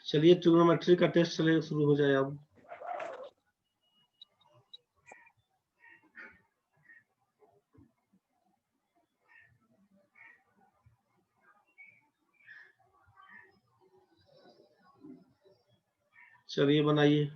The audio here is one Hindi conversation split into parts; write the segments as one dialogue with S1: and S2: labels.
S1: चलिए ट्रिग्नोमेट्री का टेस्ट चले शुरू हो जाए अब। चलिए बनाइए।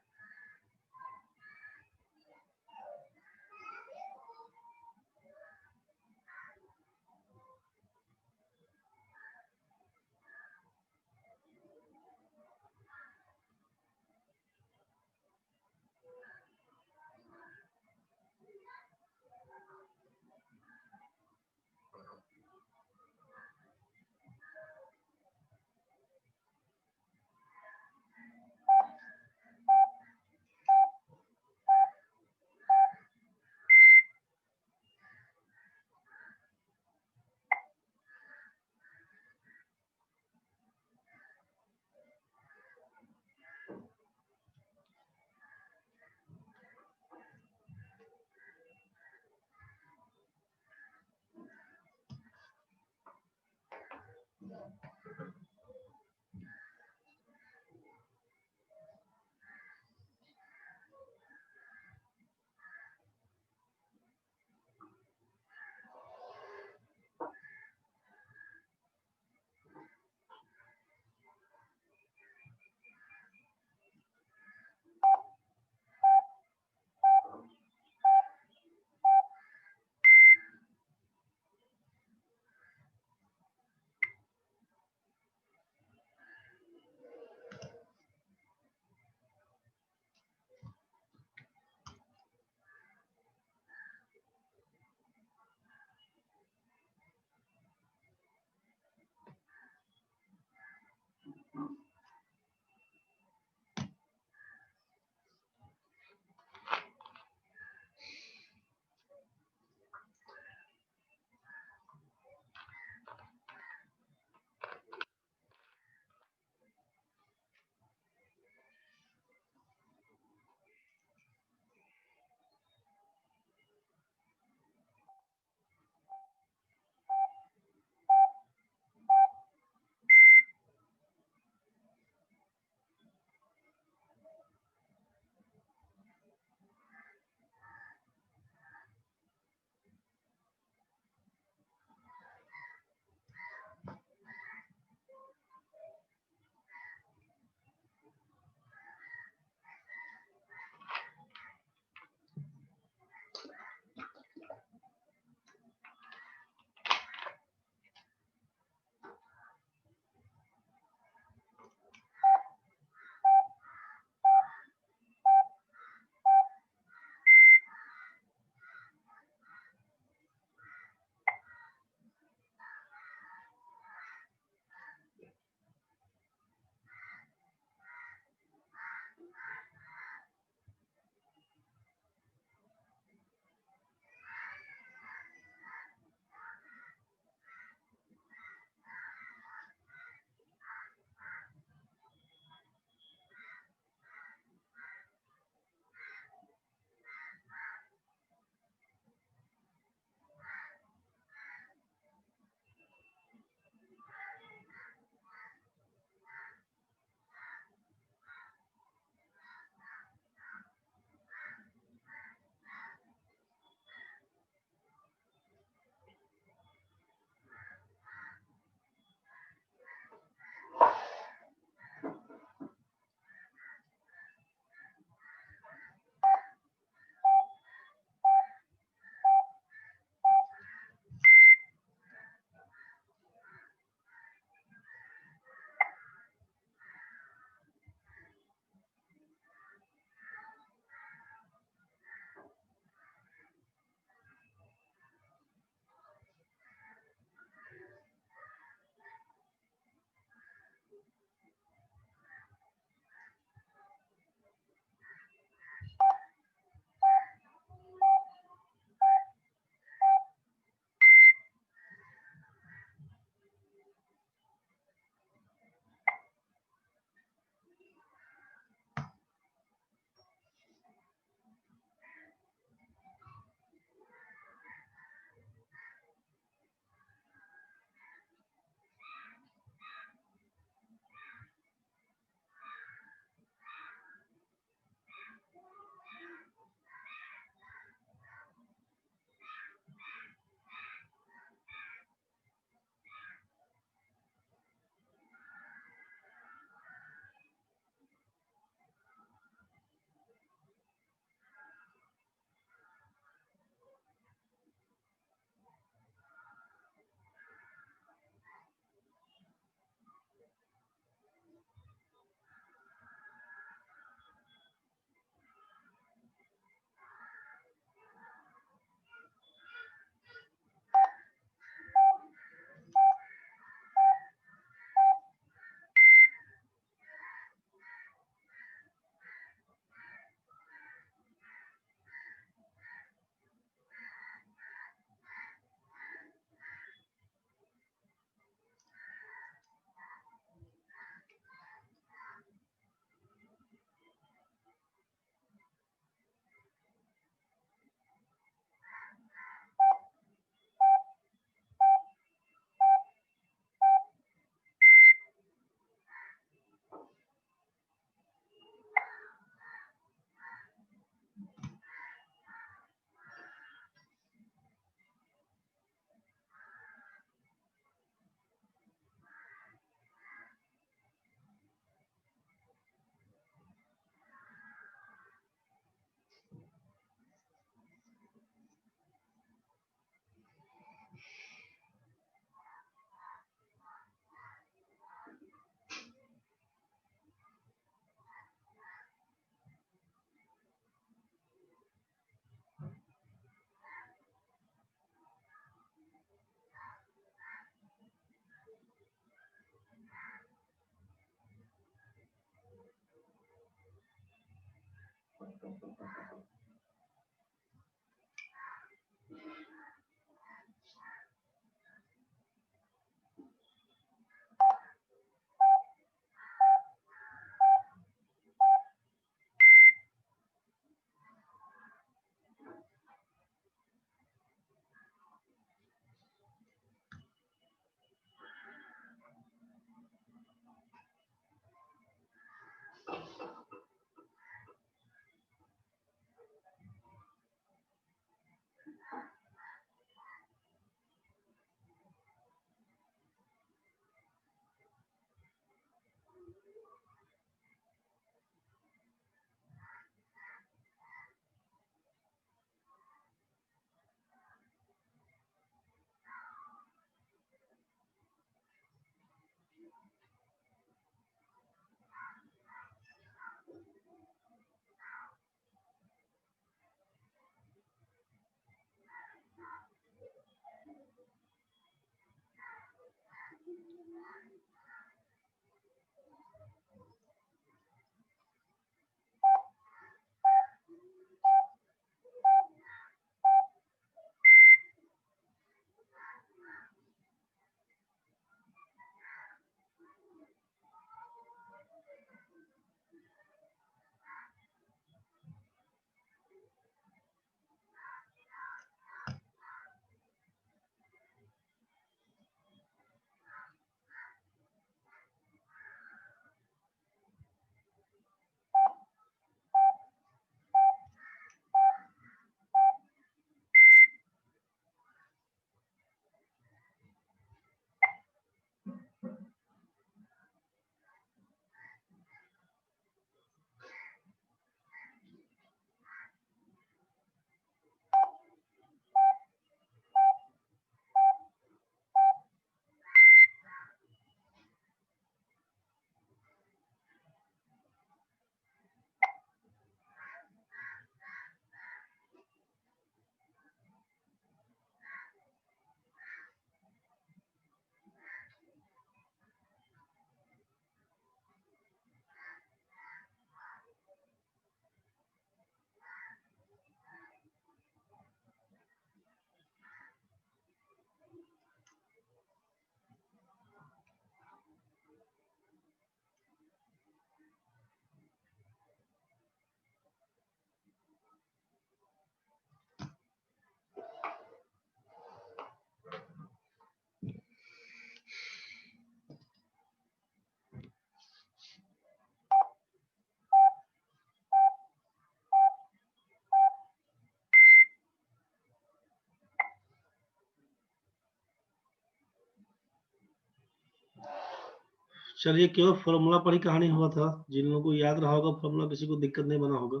S1: चलिए क्यों फॉर्मूला पर ही कहानी हुआ था। जिन लोगों को याद रहा होगा फॉर्मूला, किसी को दिक्कत नहीं बना होगा।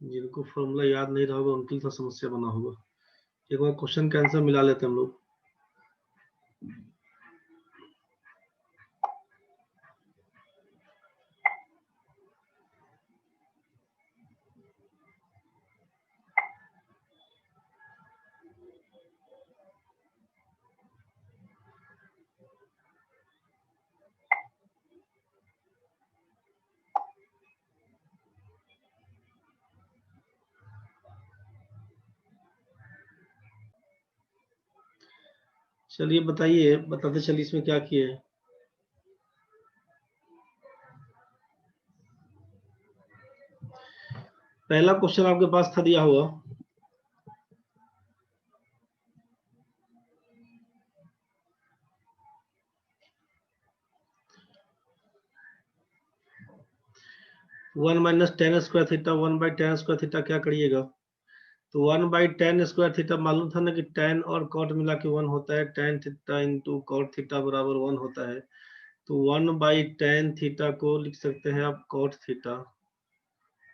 S1: जिनको फॉर्मूला याद नहीं रहा होगा उनके लिए तो समस्या बना होगा। एक बार क्वेश्चन का आंसर मिला लेते हैं हम लोग। चलिए बताइए, बताते चलिए इसमें क्या किए हैं। पहला क्वेश्चन आपके पास था दिया हुआ, one minus ten square theta 1/tan² क्या करिएगा। तो 1/tan² मालूम था ना कि tan और cot मिला के 1 होता है। tan theta into cot theta बराबर 1 होता है। तो 1/tan को लिख सकते हैं आप cot थीटा।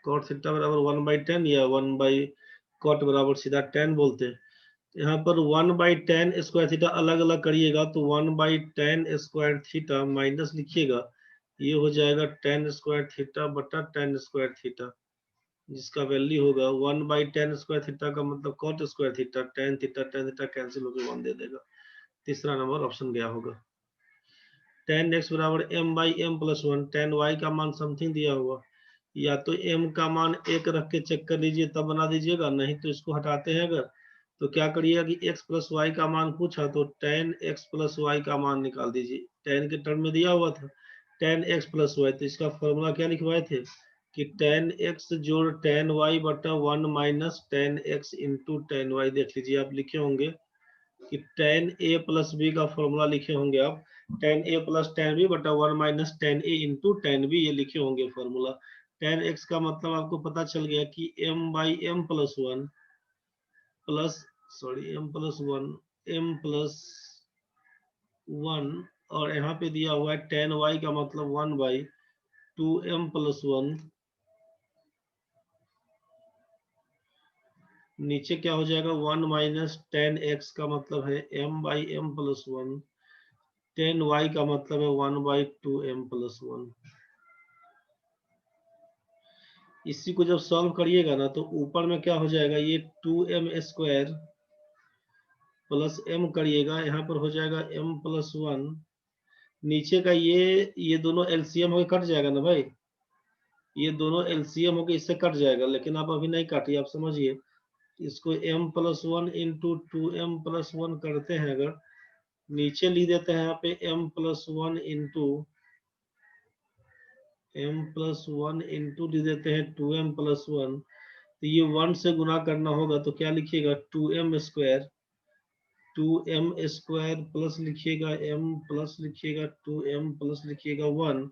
S1: cot थीटा बराबर 1/tan या 1/cot बराबर सीधा tan बोलते हैं। यहाँ पर 1/tan² अलग अलग करिएगा तो 1/tan² माइनस लिखिएगा, ये हो जाएगा tan² बटा tan², जिसका वैल्यू होगा 1/tan² का मतलब cot², tan थीटा कैंसिल होकर 1 दे देगा। तीसरा नंबर ऑप्शन गया होगा। tan x बराबर m/m+1, tan y का मान समथिंग दिया हुआ, या तो m का मान 1 रख के चेक कर लीजिए, तब बना दीजिएगा, नहीं तो इसको हटाते हैं अगर, तो क्या करिएगा कि x प्लस वाई का मान पूछा तो tan x प्लस वाई का मान निकाल दीजिए। tan के टर्म में दिया हुआ था tan x प्लस वाई, तो इसका फॉर्मूला क्या लिखवाए थे कि tan x जोड़ tan y बटा 1 minus tan x into tan y। देख लीजिए आप लिखे होंगे कि tan a प्लस b का फॉर्मूला लिखे होंगे आप, tan a plus tan b बटा 1 minus tan a into tan b, ये लिखे होंगे फॉर्मूला। tan x का मतलब आपको पता चल गया कि m by m plus 1 plus m plus 1 m plus 1, और यहाँ पे दिया हुआ है tan y का मतलब 1 बाई 2m प्लस 1, नीचे क्या हो जाएगा 1 माइनस tan x का मतलब है m by m plus 1, tan y का मतलब है 1 बाई 2m प्लस 1। इसी को जब सॉल्व करिएगा ना तो ऊपर में क्या हो जाएगा, ये 2m स्क्वायर प्लस m करिएगा, यहाँ पर हो जाएगा m प्लस 1, नीचे का ये दोनों एलसीएम होकर कट जाएगा ना भाई, ये दोनों एलसीएम होकर इससे कट जाएगा, लेकिन आप अभी नहीं काटिए, आप समझिए। इसको m plus 1 into 2m plus 1 करते हैं अगर, नीचे लिख देते हैं यहाँ पे m plus 1 into m plus 1 into लिख देते हैं 2m प्लस 1, तो ये 1 से गुना करना होगा तो क्या लिखिएगा 2m square, 2m square plus लिखिएगा m प्लस लिखिएगा 2m प्लस लिखिएगा 1,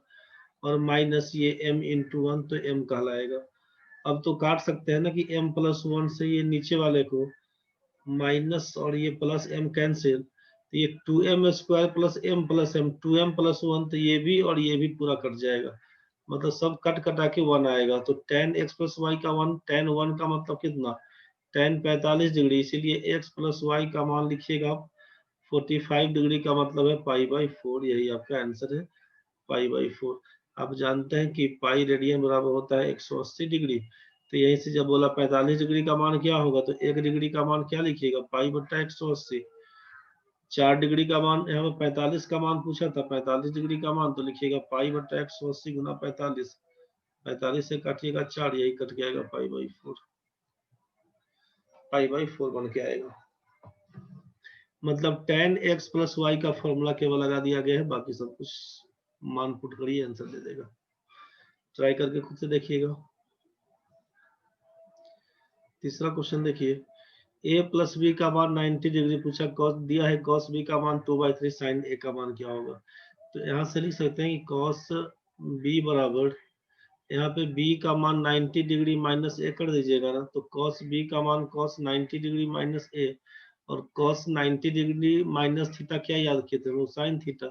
S1: और माइनस ये m इंटू 1, तो m कहलाएगा। अब तो काट सकते हैं ना कि m प्लस 1 से ये नीचे वाले को माइनस और ये प्लस m कैंसिल, तो ये 2m square plus m plus m, 2m plus 1, तो ये भी और ये भी पूरा कट जाएगा, मतलब सब कट कटा के 1 आएगा। तो tan x प्लस वाई का 1, tan 1 का मतलब कितना tan 45 डिग्री, इसीलिए x प्लस वाई का मान लिखिएगा आप 45 डिग्री का मतलब है पाई बाई 4, यही आपका आंसर है पाई बाई 4। आप जानते हैं कि पाई रेडियन बराबर होता है 180 डिग्री, तो यहीं से जब बोला 45 डिग्री का मान क्या होगा तो 1 डिग्री का मान क्या लिखिएगा पाई बट्टा 180, 4 डिग्री का मान, यहाँ पे 45 का मान पूछा था, 45 डिग्री का मान, तो लिखिएगा पाई बट्टा 180 गुना 45, 45 से काटिएगा 4, यही कट के आएगा पाई बाई 4, पाई बाई 4 बन के आएगा। मतलब tan x प्लस वाई का फॉर्मूला केवल लगा दिया गया है, बाकी सब कुछ मान पुट करिए आंसर दे देगा। ट्राई करके खुद से देखिएगा। तीसरा क्वेश्चन देखिए, a प्लस बी का मान 90 डिग्री पूछा, cos दिया है cos b का मान 2/3 sin a का मान क्या होगा। तो यहाँ से लिख सकते हैं कि cos b बराबर, यहाँ पे b का मान 90 डिग्री माइनस a कर दीजिएगा ना, तो cos b का मान cos 90 डिग्री माइनस a, और cos 90 डिग्री माइनस थीटा क्या याद किए थे वो sin थीटा,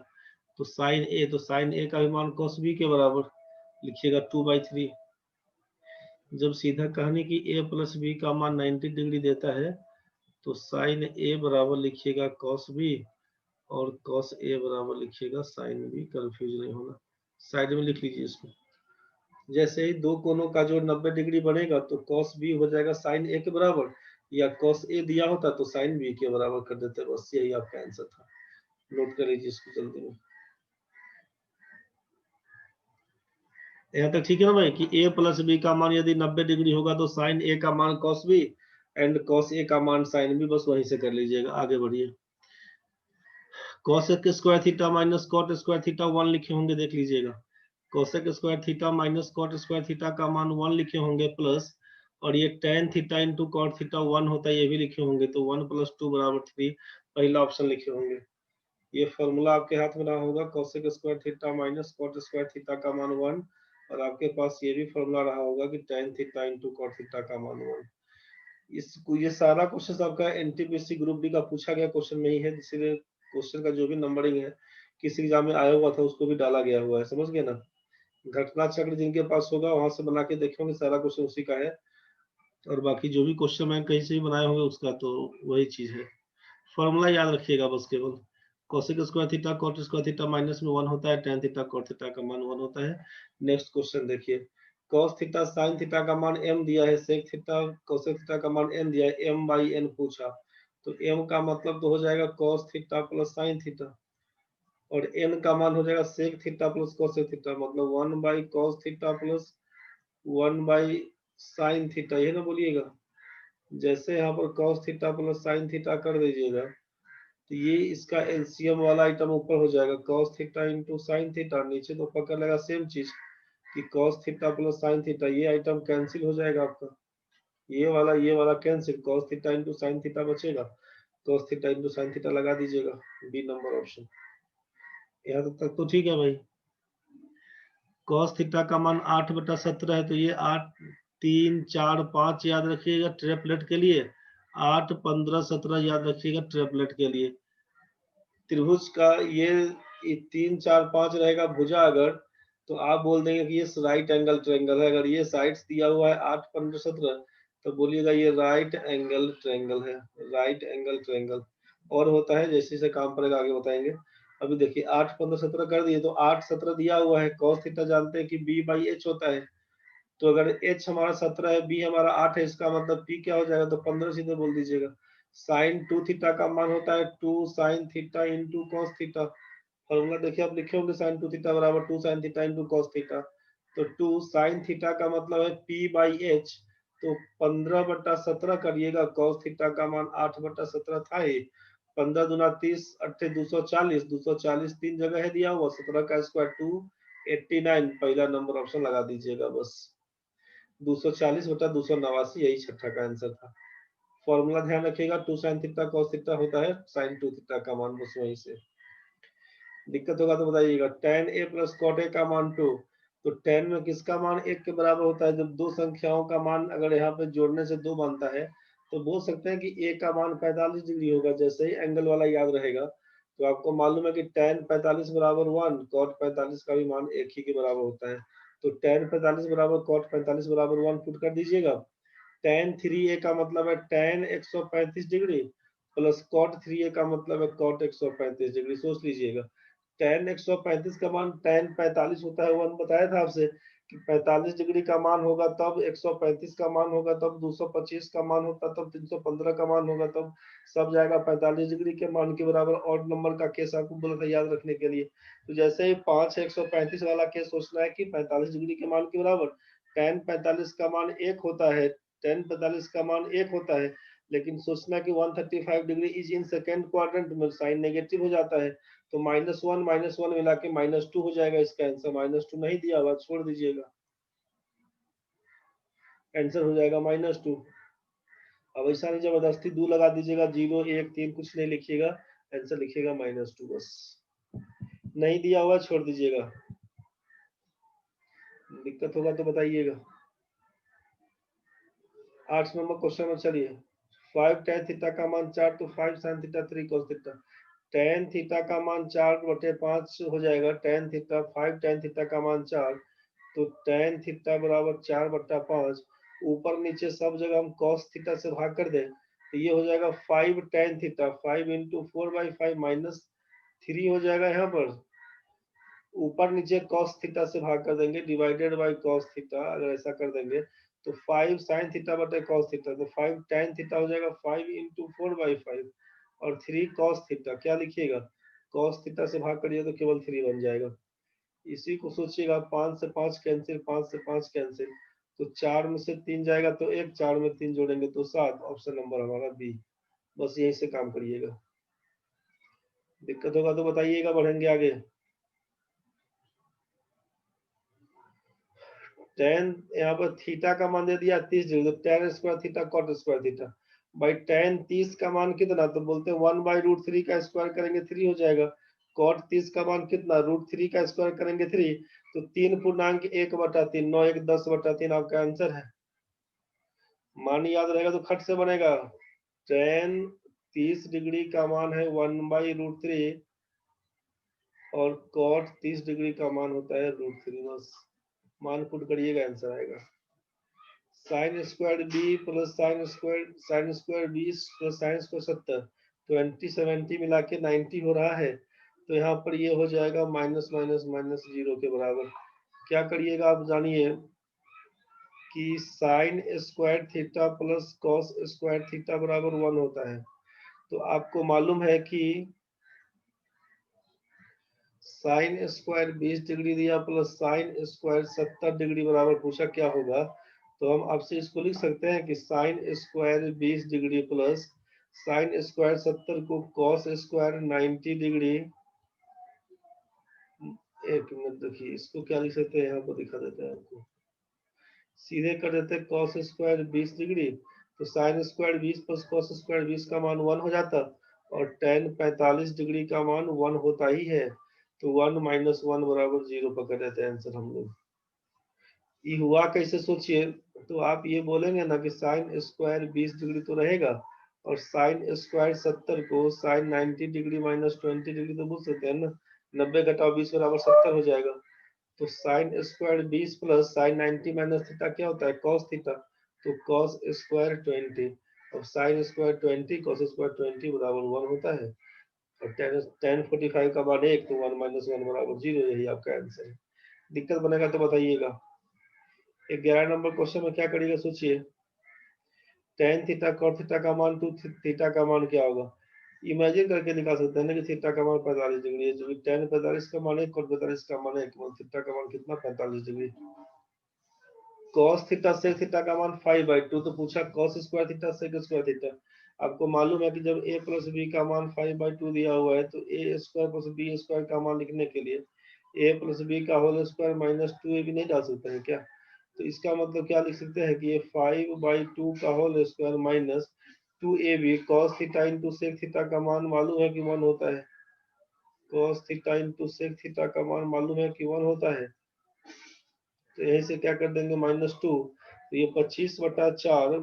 S1: तो sin a, तो sin a का भी मान cos b के बराबर लिखिएगा 2/3। जब सीधा कहानी की a प्लस बी का मान 90 डिग्री देता है तो sin a बराबर लिखिएगा cos b, और cos a बराबर लिखिएगा sin b, कंफ्यूज नहीं होना, साइड में लिख लीजिए इसको। जैसे ही दो कोनों का जोड़ 90 डिग्री बनेगा तो cos b हो जाएगा sin a के बराबर, या cos a दिया होता तो sin b के बराबर कर देते, बस यही आपका आंसर था। नोट कर लीजिए इसको जल्दी में। यहाँ तक ठीक है ना भाई कि a प्लस बी का मान यदि 90 डिग्री होगा तो sin a का मान cos b and cos a का मान sin b, बस वहीं से कर लीजिएगा। आगे बढ़िए, cosec square theta minus cot square theta 1 लिखे होंगे, देख लीजिएगा। cosec square theta minus cot square theta का मान 1 लिखे होंगे प्लस, और ये tan theta into cot theta 1 होता है, ये भी लिखे होंगे, तो 1 प्लस 2 बराबर 3, पहला ऑप्शन लिखे होंगे। ये फॉर्मूला आपके हाथ में रहा होगा, cosec square theta minus cot square theta का मान 1, और आपके पास ये भी फॉर्मूला रहा होगा कि tan theta into cot theta का मान 1। इसको ये सारा क्वेश्चन आपका एनटीपीसी ग्रुप डी का पूछा गया क्वेश्चन में ही है, इसीलिए क्वेश्चन का जो भी नंबरिंग है किस एग्जाम में आया हुआ था उसको भी डाला गया हुआ है, समझ गए ना। घटना चक्र जिनके पास होगा वहां से बना के देखेंगे, सारा क्वेश्चन उसी का है, और बाकी जो भी क्वेश्चन मैं कहीं से भी बनाए होंगे उसका तो वही चीज है। फॉर्मूला याद रखिएगा बस केवल, cosec square theta cot square theta minus में 1 होता है, tan थीटा कॉट थीटा का मान 1 होता है। नेक्स्ट क्वेश्चन देखिए, cos थीटा sin थीटा का मान m दिया है, sec थीटा cosec थीटा का मान n दिया है, m बाई n पूछा, तो m का मतलब तो हो जाएगा cos theta plus sin theta, और n का मान हो जाएगा sec theta plus cosec theta, मतलब 1 by cos theta plus 1 by sine theta, ये ना बोलिएगा। जैसे यहाँ पर cos theta plus sine theta कर दीजिएगा तो ये इसका एलसीएम वाला आइटम ऊपर हो जाएगा, cos theta into sine theta. नीचे तो पकड़ लेगा सेम चीज कि cos theta plus sine theta, ये आइटम कैंसिल हो जाएगा आपका, ये वाला cancel, cos theta into sine theta बचेगा, cos theta into sine theta लगा दीजिएगा, बी नंबर ऑप्शन। यहाँ तक तो ठीक है भाई। कॉस थीटा का मान 8/17 है, तो ये 8, 3, 4, 5 याद रखिएगा ट्रिपलेट के लिए, 8, 15, 17 याद रखिएगा ट्रिपलेट के लिए। त्रिभुज का ये 3, 4, 5 रहेगा भुजा अगर, तो आप बोल देंगे कि ये राइट एंगल ट्रायंगल है। अगर ये साइड्स दिया हुआ है 8, 15, 17, तो बोलिएगा ये राइट एंगल ट्रायंगल है, राइट एंगल ट्रायंगल। और होता है जैसे जैसे काम पड़ेगा आगे बताएंगे। अभी देखिए 8, 15, 17 कर दिए, तो 8, 17 दिया हुआ है, cos थीटा जानते हैं कि b बाई एच होता है। तो अगर h हमारा 17 है, b हमारा 8 है, इसका मतलब p क्या हो जाएगा, तो 15 सीधे बोल दीजिएगा। साइन 2 थीटा का मान होता है 2 sine theta into cos theta. Formula देखिए आप लिखे होंगे, साइन 2 थीटा बराबर 2 sine theta into cos theta. तो 2 साइन थीटा का मतलब है p बाई एच, तो 15/17 करिएगा, कॉस थीटा का मान 8/17 था ही। 15 दूना 30, 8 240, 240 तीन जगह है दिया हुआ, 17 का स्क्वायर 289, पहला नंबर ऑप्शन लगा दीजिएगा बस। 240/289, यही छठा का आंसर था। फॉर्मूला ध्यान रखिएगा, 2 साइन थीटा cos थीटा होता है साइन 2 थीटा का मान, बस वहीं से। दिक्कत होगा तो बताइएगा। tan a plus cot a का मान 2, तो tan में किसका मान 1 के बराबर होता है, जब दो संख्याओं का मान अगर यहाँ पे जोड़ने से 2 बनता है, तो बोल सकते हैं कि a का मान 45 डिग्री होगा। जैसे ही एंगल वाला याद रहेगा, तो आपको मालूम है कि tan 45 बराबर 1, cot 45 का भी मान 1 ही के बराबर होता है। तो tan 45 बराबर cot 45 बराबर 1 पुट कर दीजिएगा। tan 3a का मतलब है tan 135 degree plus cot 3a का मतलब है cot 135 डिग्री। सोच लीजिएगा, tan 135 का मान tan 45 होता है, वन बताया था आपसे कि 45 डिग्री का मान होगा तब 135 का मान होगा, तब 225 का मान होता, तब 315 का मान होगा, तब सब जाएगा 45 डिग्री के मान के बराबर। ऑड नंबर का केस आपको बोला था याद रखने के लिए। तो जैसे ही 5 135 वाला केस सोचना है कि 45 डिग्री के मान के बराबर, tan 45 का मान 1 होता है, tan 45 का मान 1 होता है, लेकिन सोचना कि 135 degree is in second quadrant में, साइन नेगेटिव हो जाता है, तो -1 मिला के -2 हो जाएगा। इसका आंसर -2 नहीं दिया हुआ, छोड़ दीजिएगा, आंसर हो जाएगा -2। अब ऐसा नहीं जबरदस्ती 2 लगा दीजिएगा, 0, 1, 3 कुछ नहीं लिखिएगा, आंसर लिखिएगा -2 बस। नहीं दिया हुआ छोड़ दीजिएगा, दिक्कत होगा तो बताइएगा। 8 नंबर क्वेश्चन में चलिए, 5 tan थीटा का मान 4, तो 5 sin theta 3 cos theta. tan theta का मान 4/5 हो जाएगा, tan थीटा 5 tan थीटा का मान 4, तो tan थीटा बराबर 4/5। ऊपर नीचे सब जगह हम cos थीटा से भाग कर दें, तो ये हो जाएगा 5 tan थीटा, 5 इंटू 4/5 -3 हो जाएगा। यहाँ पर ऊपर नीचे cos थीटा से भाग कर देंगे, डिवाइडेड बाय cos थीटा, अगर ऐसा कर देंगे तो 5 sin थीटा बटे cos थीटा, तो 5 tan थीटा हो जाएगा 5 इंटू 4/5 और 3 cos थीटा। क्या लिखिएगा, cos थीटा से भाग करिए तो केवल 3 बन जाएगा। इसी को सोचिएगा, 5 से 5 कैंसिल, 5 से 5 कैंसिल, तो 4 में से 3 जाएगा तो 1, 4 में 3 जोड़ेंगे तो 7, ऑप्शन नंबर हमारा बी। बस यहीं से काम करिएगा, दिक्कत होगा तो बताइएगा, बढ़ेंगे आगे। tan यहाँ पर थीटा का मान दे दिया 30 डिग्री, तो tan square theta cot square theta by tan 30 का मान कितना, तो बोलते हैं 1/√3 का स्क्वायर करेंगे 3 हो जाएगा। cot 30 का मान कितना, √3 का स्क्वायर करेंगे 3, तो 3 पूर्णांक 1/3, 9 1 10/3 आपका आंसर है। मान याद रहेगा तो खट से बनेगा। tan 30 डिग्री का मान है 1/√3 और cot 30 डिग्री का मान होता है √3, बस मान पुट करिएगा, आंसर आएगा। Sine square B plus sine square 20 plus sine square 70, 20 70 मिला के 90 हो रहा है। तो यहाँ पर ये हो जाएगा माइनस माइनस माइनस 0 के बराबर। क्या करिएगा आप जानिए कि sine square theta plus cos square theta बराबर 1 होता है। तो आपको मालूम है कि साइन स्क्वायर 20 डिग्री दिया प्लस साइन स्क्वायर 70 डिग्री बराबर पूछा क्या होगा। तो हम आपसे इसको लिख सकते हैं कि sine square 20 degree plus sine square 70 को कॉस स्क्वायर 90 डिग्री। एक मिनट देखिए, इसको क्या लिख सकते हैं, यहाँ पर दिखा देते हैं आपको, सीधे कर देते हैं कॉस स्क्वायर 20 डिग्री, तो sign square 20 plus cos square 20 का मान 1 हो जाता, और टेन 45 डिग्री का मान 1 होता ही है, तो 1 माइनस 1 बराबर 0 पकड़ देते हैं आंसर हम लोग। ये हुआ कैसे सोचिए, तो आप ये बोलेंगे ना कि साइन स्क्वायर 20 डिग्री तो रहेगा, और साइन स्क्वायर 70 को साइन 90 डिग्री माइनस 20 डिग्री तो बोल सकते हैं ना, 90 घटाओ 20 बराबर 70 हो जाएगा। तो sign square 20 plus sign 90 minus theta क्या होता है, कॉस थीटा, तो कॉस स्क्वायर 20, और साइन स्क्वायर 20 कॉस स्क्वायर 20 बराबर 1 होता है, और टेन 45 का मान 1, तो 1 माइनस 1 बराबर 0, यही आपका आंसर है। दिक्कत बनेगा तो बताइएगा। 11 नंबर क्वेश्चन में क्या करिएगा सोचिए, टेन थीटा कॉट थीटा का मान 2 थीटा का मान क्या होगा। इमेजिन करके निकाल सकते हैं ना कि थीटा का मान 45 डिग्री है, जो कि टेन 45 का मान है, कॉट 45 का मान है, थीटा का मान कितना 45 degree. cos theta sec theta का मान 5/2, तो पूछा cos square theta sec square theta. आपको मालूम है कि जब a प्लस बी का मान 5/2 दिया हुआ है, तो a square plus B square का मान लिखने के लिए a प्लस बी का होल स्क्वायर माइनस 2ab नहीं डाल सकते हैं क्या। तो इसका मतलब क्या लिख सकते हैं कि ये 5/2 का whole square minus 2ab cos theta into sec theta का मान मालूम है कि 1 होता है, cos theta into sec theta का मान मालूम है कि 1 होता है, तो यहीं से क्या कर देंगे -2, तो ये 25/4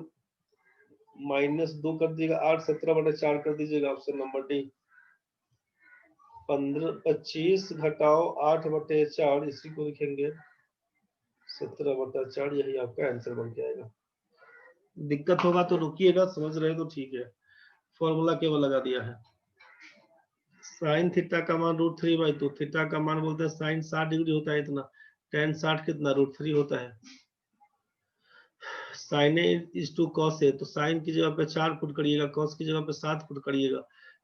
S1: माइनस 2 कर दीजिएगा, 8 17/4 कर दीजिएगा, ऑप्शन नंबर डी। 25 घटाओ 8/4, इसी को लिखेंगे 17/4, यही आपका आंसर बन जाएगा। दिक्कत होगा तो रुकिएगा, समझ रहे तो ठीक है, फॉर्मूला केवल लगा दिया है। साइन थीटा का मान √3/2, थीटा का मान बोलते हैं साइन 60 डिग्री होता है इतना, टेन 60 कितना √3 होता है। साइन इज टू कॉस है, तो साइन की जगह पे 4 फुट करिएगा, कॉस की जगह पे 7 फुट करिएगा,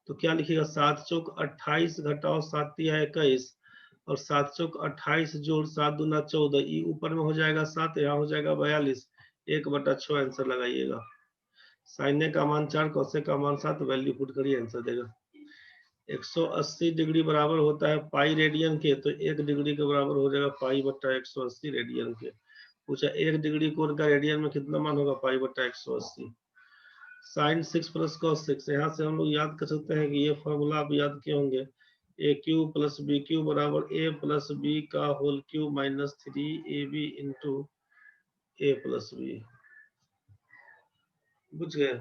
S1: तो क्या लिखिएगा 7 चौक 28 घटाओ 7 तिया 21, और 7 चौक 28 जोड़ 7 दूना 14, ई ऊपर में हो जाएगा 7, यहाँ हो जाएगा 42, 1/6 आंसर लगाइएगा। साइने का मान 4, कॉसे का मान 7, वैल्यू पुट करिए, आंसर देगा। 180 डिग्री बराबर होता है पाई रेडियन के, तो 1 डिग्री के बराबर हो जाएगा पाई/180 रेडियन के। पूछा 1 डिग्री कोण का रेडियन में कितना मान होगा, पाई/180। साइन 6 प्लस कॉस 6, यहाँ से हम लोग याद कर सकते हैं कि ये फॉर्मूला आप याद किए होंगे, A cube plus B cube बराबर ए प्लस बी का whole cube minus 3ab into A plus B. बुझ गए,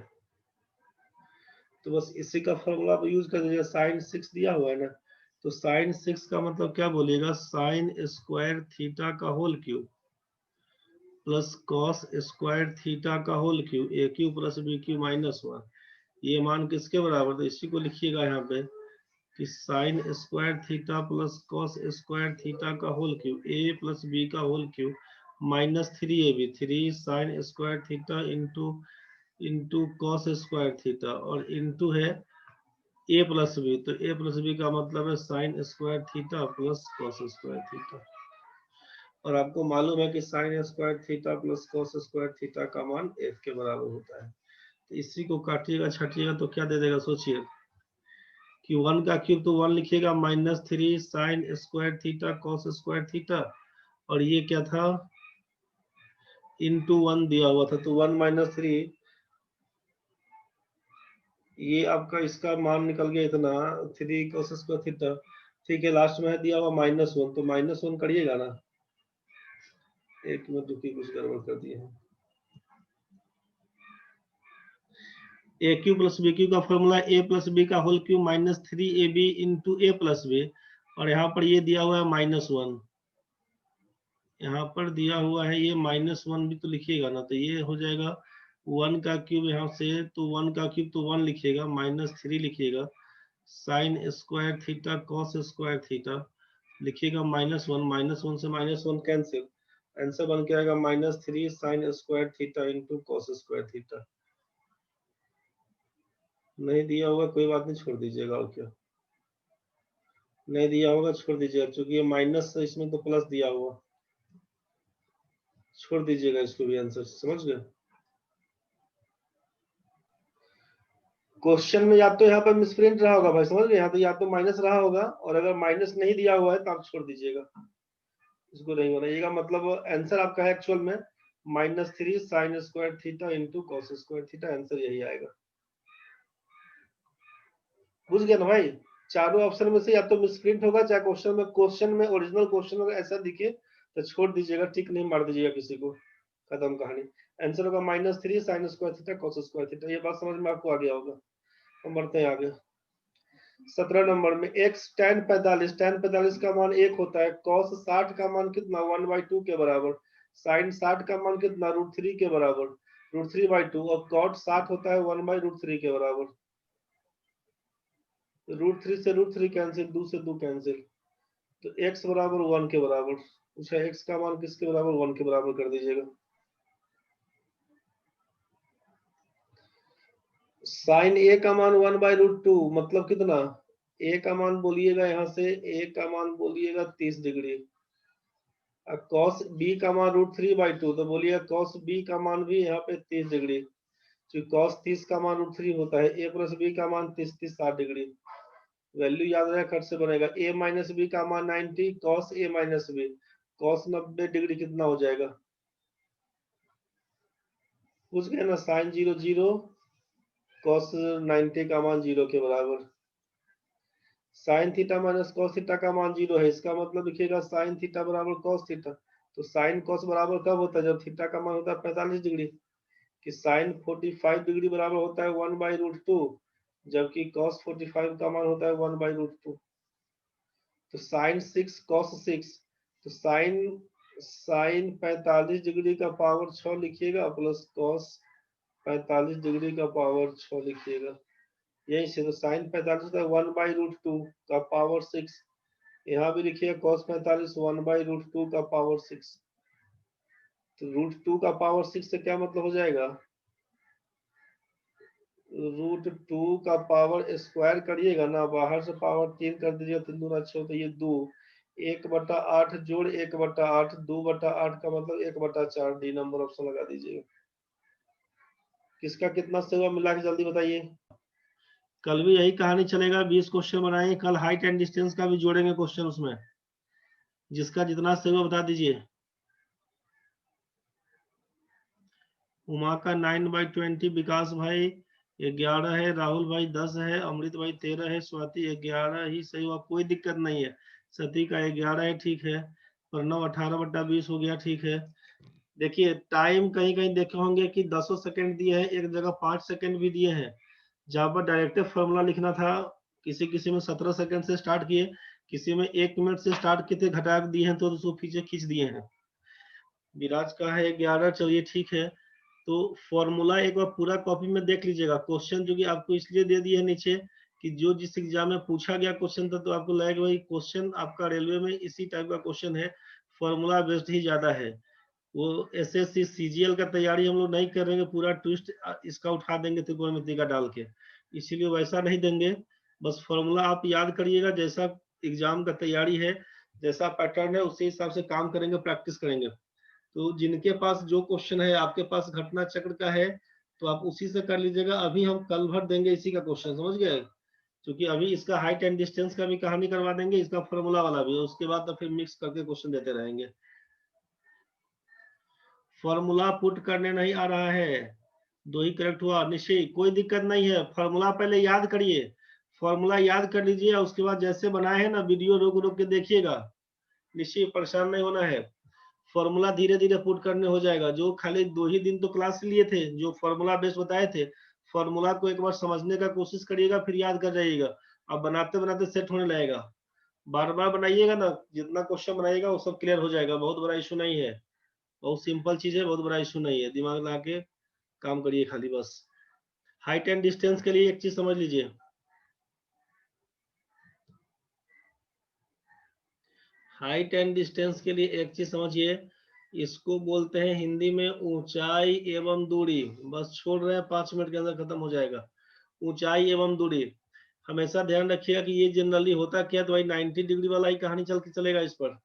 S1: तो बस इसी का फॉर्मूला आप यूज कर दीजिए। साइन 6 दिया हुआ है ना, तो साइन 6 का मतलब क्या बोलेगा, साइन स्क्वायर थीटा का whole cube plus cos square theta का whole cube, A cube plus B cube minus 1, ये मान किसके बराबर, तो इसी को लिखिएगा यहाँ पे कि sine square theta plus cos square theta का whole cube, A plus B का whole cube minus 3ab, 3 sine square theta into cos square theta, और इंटू है ए प्लस बी, तो ए प्लस बी का मतलब है sign square theta plus cos square theta, और आपको मालूम है कि sine square theta plus cos square theta का मान 1 के बराबर होता है। तो इसी को काटिएगा छाटिएगा तो क्या दे देगा सोचिए, कि 1 का क्यूब तो 1 लिखिएगा -3 sine square theta cos square theta, और ये क्या था इंटू 1 दिया हुआ था, तो 1 - 3, ये आपका इसका मान निकल गया इतना 3 cos स्क्वायर थीटा। ठीक है, लास्ट में है दिया हुआ -1, तो -1 करिएगा ना, एक मिनट रुकिए, कुछ गड़बड़ कर दिए हैं। A cube plus B cube का फॉर्मूला ए प्लस बी का whole cube minus 3ab into A plus B, और यहाँ पर ये दिया हुआ है -1, यहाँ पर दिया हुआ है ये -1 भी तो लिखिएगा ना, तो ये हो जाएगा 1 का क्यूब यहाँ से, तो 1 का क्यूब तो 1 लिखिएगा, -3 लिखिएगा, sign square theta cos square theta लिखिएगा -1 से -1 कैंसिल, आंसर बन के आएगा -3 sine square theta into cos square theta. नहीं दिया होगा कोई बात नहीं, छोड़ दीजिएगा, और क्या। नहीं दिया होगा छोड़ दीजिएगा, क्योंकि ये माइनस इसमें तो प्लस दिया हुआ, छोड़ दीजिएगा इसको भी आंसर, समझ गए। क्वेश्चन में या तो यहाँ पर मिसप्रिंट रहा होगा भाई, समझ गए, यहाँ तो या तो माइनस रहा होगा, और अगर माइनस नहीं दिया हुआ है तो आप छोड़ दीजिएगा, इसको नहीं बनाइएगा। मतलब आंसर आपका है एक्चुअल में -3 sin square theta into cos square theta, answer यही आएगा। बुझ गया ना भाई। चारों ऑप्शन में से या तो मिसप्रिंट होगा, चाहे क्वेश्चन में ओरिजिनल क्वेश्चन अगर ऐसा दिखे तो छोड़ दीजिएगा, टिक नहीं मार दीजिएगा किसी को, खत्म कहानी। आंसर होगा -3 sin square theta cos square theta. ये बात समझ में आपको आ गया होगा। हम बढ़ते हैं आगे। 17 नंबर में x tan 45 का मान 1 होता है, cos 60 का मान कितना 1/2 के बराबर, sin 60 का मान कितना √3 के बराबर, √3/2, और cot 60 होता है 1/√3 के बराबर। √3 से √3 कैंसिल, 2 से 2 कैंसिल, तो x बराबर 1 के बराबर। अच्छा, x का मान किसके बराबर, 1 के बराबर कर दीजिएगा। साइन a का मान 1/√2 मतलब कितना, a का मान बोलिएगा यहाँ से, a का मान बोलिएगा 30 डिग्री, कॉस b का मान √3/2, तो बोलिए कॉस b का मान भी यहाँ पे 30 डिग्री, क्योंकि कॉस 30 का मान √3 होता है, a प्लस b का मान 30 30 60 डिग्री। वैल्यू याद रहे, खट से बनेगा, a माइनस b का मान 90 cos a minus b, cos 90 degree कितना हो जाएगा, पूछ गए ना, साइन 0 0 कॉस 90 का मान 0 के बराबर। Sine theta minus cos theta का मान 0 है, इसका मतलब लिखिएगा साइन थीटा बराबर कॉस थीटा। तो साइन कॉस बराबर कब होता है, जब थीटा का मान होता है 45 डिग्री, कि साइन 45 डिग्री बराबर होता है 1/√2, जबकि कॉस 45 का मान होता है 1/√2। तो साइन 6 कॉस 6, तो साइन साइन 45 डिग्री का पावर 6 लिखिएगा, प्लस कॉस 45 डिग्री का पावर 6 लिखिएगा, यही से। तो साइन 45 होता है 1/√2 का पावर 6, यहाँ भी लिखिए cos 45 1/√2 का पावर 6, तो √2 का पावर 6 से क्या मतलब हो जाएगा, √2 का पावर स्क्वायर करिएगा ना, बाहर से पावर 3 कर दीजिएगा, 3 दूना 6 होता है, ये 2, 1/8 जोड़ 1/8, 2/8 का मतलब 1/4, डी नंबर ऑप्शन लगा दीजिएगा। किसका कितना से हुआ मिला के जल्दी बताइए। कल भी यही कहानी चलेगा, 20 क्वेश्चन बनाएंगे, कल हाइट एंड डिस्टेंस का भी जोड़ेंगे क्वेश्चन उसमें, जिसका जितना सही हुआ बता दीजिए। उमा का 9/20, विकास भाई 11 है, राहुल भाई 10 है, अमृत भाई 13 है, स्वाति 11 ही सही हुआ, कोई दिक्कत नहीं है। सती का 11 है, ठीक है। प्रणव 18/20 हो गया, ठीक है। देखिए टाइम कहीं कहीं देखे होंगे कि 10 सेकंड दिए हैं, एक जगह 5 सेकंड भी दिए हैं, जहां पर डायरेक्ट फॉर्मूला लिखना था, किसी किसी में 17 सेकंड से स्टार्ट किए, किसी में 1 मिनट से स्टार्ट किए थे, घटा दिए हैं तो उसको पीछे खींच दिए हैं। विराज का है 11, चलिए ठीक है। तो फॉर्मूला एक बार पूरा कॉपी में देख लीजिएगा, क्वेश्चन जो कि आपको इसलिए दे दिए है नीचे कि जो जिस एग्जाम में पूछा गया क्वेश्चन था, तो आपको लगेगा भाई क्वेश्चन आपका रेलवे में इसी टाइप का क्वेश्चन है, फॉर्मूला बेस्ड ही ज्यादा है। वो एसएससी सीजीएल का तैयारी हम लोग नहीं करेंगे, पूरा ट्विस्ट इसका उठा देंगे त्रिकोणमिति का डाल के, इसीलिए वैसा नहीं देंगे। बस फॉर्मूला आप याद करिएगा, जैसा एग्जाम का तैयारी है, जैसा पैटर्न है, उसी हिसाब से काम करेंगे, प्रैक्टिस करेंगे। तो जिनके पास जो क्वेश्चन है, आपके पास घटना चक्र का है, तो आप उसी से कर लीजिएगा। अभी हम कल भर देंगे इसी का क्वेश्चन, समझ गए, क्योंकि अभी इसका हाइट एंड डिस्टेंस का भी कहानी करवा देंगे, इसका फॉर्मूला वाला भी, उसके बाद तो फिर मिक्स करके क्वेश्चन देते रहेंगे। फॉर्मूला पुट करने नहीं आ रहा है, 2 ही करेक्ट हुआ निश्चय, कोई दिक्कत नहीं है, फॉर्मूला पहले याद करिए, फॉर्मूला याद कर लीजिए, उसके बाद जैसे बनाए हैं ना, वीडियो रोक रोक के देखिएगा, निश्चय परेशान नहीं होना है। फॉर्मूला धीरे धीरे पुट करने हो जाएगा, जो खाली 2 ही दिन तो क्लास लिए थे, जो फॉर्मूला बेस बताए थे, फॉर्मूला को एक बार समझने का कोशिश करिएगा, फिर याद कर जाइएगा, अब बनाते बनाते सेट होने लगेगा। बार बार बनाइएगा ना, जितना क्वेश्चन बनाइएगा वो सब क्लियर हो जाएगा, बहुत बड़ा इशू नहीं है, बहुत सिंपल चीज है, बहुत बड़ा इशू नहीं है, दिमाग लगा के काम करिए खाली बस। हाइट एंड डिस्टेंस के लिए एक चीज समझ लीजिए, हाइट एंड डिस्टेंस के लिए एक चीज समझिए, इसको बोलते हैं हिंदी में ऊंचाई एवं दूरी। बस छोड़ रहे हैं, 5 मिनट के अंदर खत्म हो जाएगा। ऊंचाई एवं दूरी, हमेशा ध्यान रखिएगा कि ये जनरली होता क्या, तो भाई 90 डिग्री वाला ही कहानी चल के चलेगा इस पर।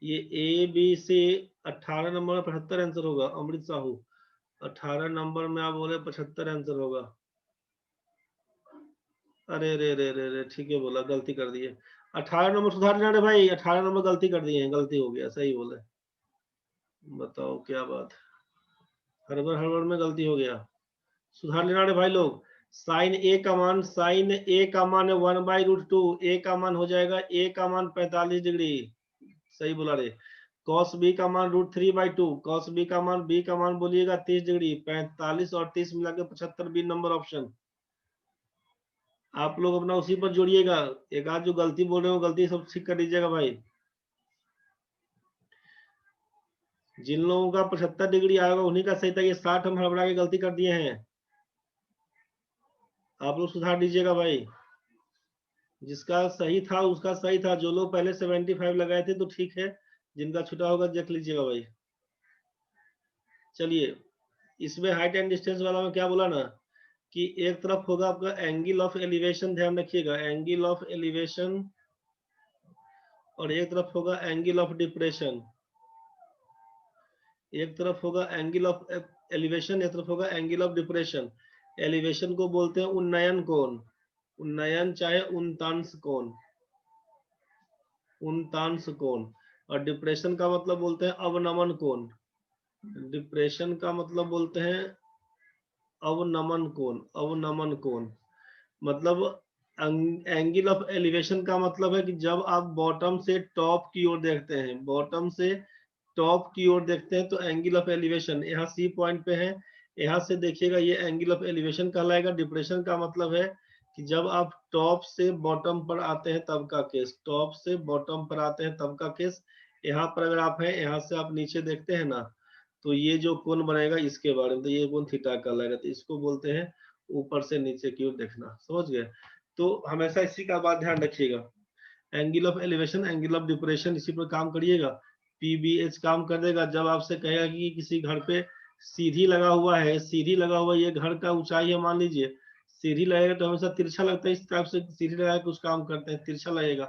S1: ये ए बी सी 18 नंबर में 75 आंसर होगा। अमृत साहू 18 नंबर में आप बोले 75 आंसर होगा। अरे रे रे रे रे, ठीक है बोला, गलती कर दिए। 18 नंबर सुधार लेना रे भाई, 18 नंबर गलती कर दिए हैं, गलती हो गया, सही बोले। बताओ क्या बात, हड़बड़ हड़बड़ में गलती हो गया, सुधार लेना रे भाई लोग। साइन ए का मान, साइन ए का मान है 1/√2, ए का मान हो जाएगा, ए का मान 45 डिग्री, सही बोला रे। कॉस बी का मान √3/2, कॉस बी का मान, बी का मान बोलिएगा 30 डिग्री, 45 और 30 मिला के 75, बी नंबर ऑप्शन। आप लोग अपना उसी पर जोड़िएगा, एक आध जो गलती बोल रहे हो गलती सब ठीक कर दीजिएगा भाई। जिन लोगों का 75 डिग्री आएगा उन्हीं का सही था, ये 60 हम हड़बड़ा के गलती कर दिए हैं, आप लोग सुधार दीजिएगा भाई। जिसका सही था उसका सही था, जो लोग पहले 75 लगाए थे तो ठीक है, जिनका छुटा होगा देख लीजिएगा भाई। चलिए, इसमें हाइट एंड डिस्टेंस वाला में क्या बोला ना, कि एक तरफ होगा आपका एंगल ऑफ एलिवेशन, ध्यान रखिएगा, एंगल ऑफ एलिवेशन, और एक तरफ होगा एंगल ऑफ डिप्रेशन। एक तरफ होगा एंगल ऑफ एलिवेशन, एक तरफ होगा एंगल ऑफ डिप्रेशन। एलिवेशन को बोलते हैं उन्नयन कोण, उन्नयन चाहे उनतांश कोण, उनतांश कोण। और डिप्रेशन का मतलब बोलते हैं अवनमन कोण, डिप्रेशन का मतलब बोलते हैं अवनमन कोण, अवनमन कोण। मतलब एंगल ऑफ एलिवेशन का मतलब है कि जब आप बॉटम से टॉप की ओर देखते हैं, बॉटम से टॉप की ओर देखते हैं तो एंगल ऑफ एलिवेशन यहाँ सी पॉइंट पे है, यहाँ से देखिएगा ये एंगल ऑफ एलिवेशन कहलाएगा। डिप्रेशन का मतलब है कि जब आप टॉप से बॉटम पर आते हैं तब का केस, टॉप से बॉटम पर आते हैं तब का केस। यहाँ पर अगर आप हैं, यहाँ से आप नीचे देखते हैं ना, तो ये जो कोण बनेगा इसके बारे में, तो ये कोण थीटा कहलाएगा, तो इसको बोलते हैं ऊपर से नीचे की ओर देखना, समझ गए। तो हमेशा इसी का बात ध्यान रखिएगा, angle of elevation, angle of depression, इसी पर काम करिएगा। पीबीएच काम कर देगा जब आपसे कहेगा कि किसी घर पे सीढ़ी लगा हुआ है, सीढ़ी लगा हुआ है, ये घर का ऊंचाई है मान लीजिए, सीढ़ी लगेगा तो हमेशा तिरछा लगता है, इस टाइप से सीढ़ी लगा के कुछ काम करते हैं, तिरछा लगेगा।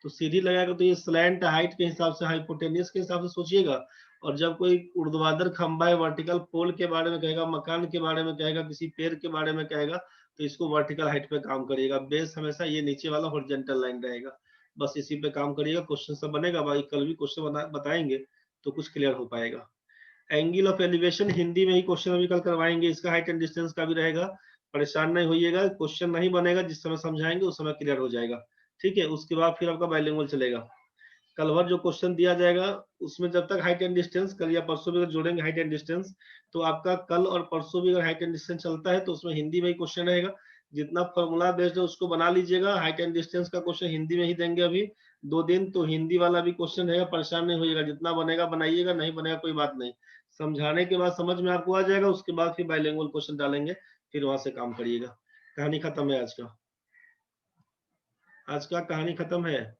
S1: तो सीढ़ी लगाएगा तो ये स्लैंट हाइट के हिसाब से, हाइपोटेनियस के हिसाब से सोचिएगा। और जब कोई ऊर्ध्वाधर खंभा है, वर्टिकल पोल के बारे में कहेगा, मकान के बारे में कहेगा, किसी पेड़ के बारे में कहेगा, तो इसको वर्टिकल हाइट पे काम करिएगा। बेस हमेशा ये नीचे वाला हॉरिजॉन्टल लाइन रहेगा, बस इसी पे काम करिएगा, क्वेश्चन सब बनेगा भाई, कल भी क्वेश्चन बताएंगे तो कुछ क्लियर हो पाएगा। एंगल ऑफ एलिवेशन हिंदी में ही क्वेश्चन अभी कल करवाएंगे, इसका हाइट एंड डिस्टेंस का भी रहेगा, परेशान नहीं होइएगा, क्वेश्चन नहीं बनेगा, जिस समय समझाएंगे उस समय क्लियर हो जाएगा, ठीक है। उसके बाद फिर आपका बाइलिंगुअल चलेगा। कल भर जो क्वेश्चन दिया जाएगा उसमें जब तक हाइट एंड डिस्टेंस, कल या परसों भी अगर जोड़ेंगे हाइट एंड डिस्टेंस, तो आपका कल और परसों भी अगर हाइट एंड डिस्टेंस चलता है तो उसमें हिंदी में ही क्वेश्चन रहेगा। जितना फॉर्मूला बेस्ड है उसको बना लीजिएगा, हाइट एंड डिस्टेंस का क्वेश्चन हिंदी में ही देंगे अभी 2 दिन, तो हिंदी वाला भी क्वेश्चन रहेगा, परेशान नहीं होइएगा, जितना बनेगा बनाइएगा, नहीं बनेगा कोई बात नहीं, समझाने के बाद समझ में आपको आ जाएगा, उसके बाद फिर बाइलिंगुअल क्वेश्चन डालेंगे, फिर वहां से काम करिएगा। कहानी खत्म है आज का, आज का कहानी खत्म है।